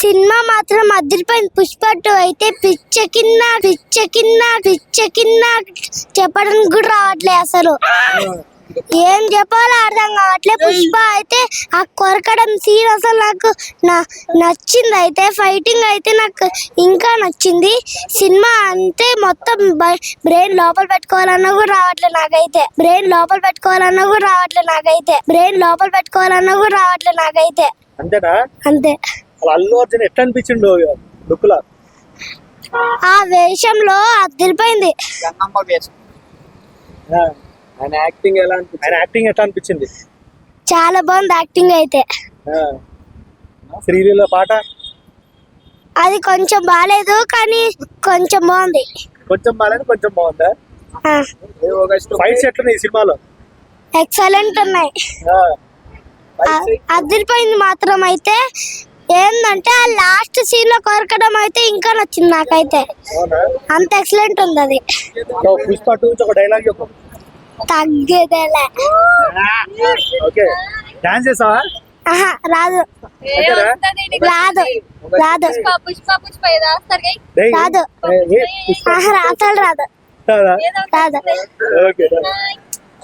Cinema మాత్రం అదిరిపోయింది. పుష్ప 2 అయితే పిచ్చెకిన్నా చెప్పడానికి కూడా రావట్లే అసలు. ఏం చెప్పాలో అర్థం కావట్లే. పుష్ప అయితే ఆ కొరకడం సీన్ అసలు నాకు నచ్చింది. అయితే ఫైటింగ్ అయితే నాకు ఇంకా నచ్చింది. సినిమా అంతే మొత్తం బ్రెయిన్ లోపల పెట్టుకోవాలన్నా కూడా రావట్లే నాకైతే. అంతేనా? అంతే. అల్లు అర్జున్ ఎట్లా అనిపించిండు లుక్లా? ఆ వేషంలో అదిరిపోయింది. ఆయన యాక్టింగ్ ఎట్లా అనిపించింది? చాలా బాగుంది యాక్టింగ్ అయితే. శ్రీలీల పాట అది కొంచెం బాగాలేదు కానీ కొంచెం బాగుంది. కొంచెం బాగుందా? ఫైట్స్ ఎట్లున్నాయి ఈ సినిమాలో? ఎక్సలెంట్ ఉన్నాయి. అదిరిపోయింది మాత్రం. అయితే ఏంటంటే ఆ లాస్ట్ సీన్ లో కొరకడం అయితే ఇంకా నచ్చింది నాకైతే. అంత ఎక్సలెంట్ ఉంది అది. పుష్ప 2 నుంచి ఒక డైలాగ్ చెప్పు. తగ్గేదేలే. ఓకే, డాన్స్ చేసావా? రాదు. అసలు రాదు. ఓకే.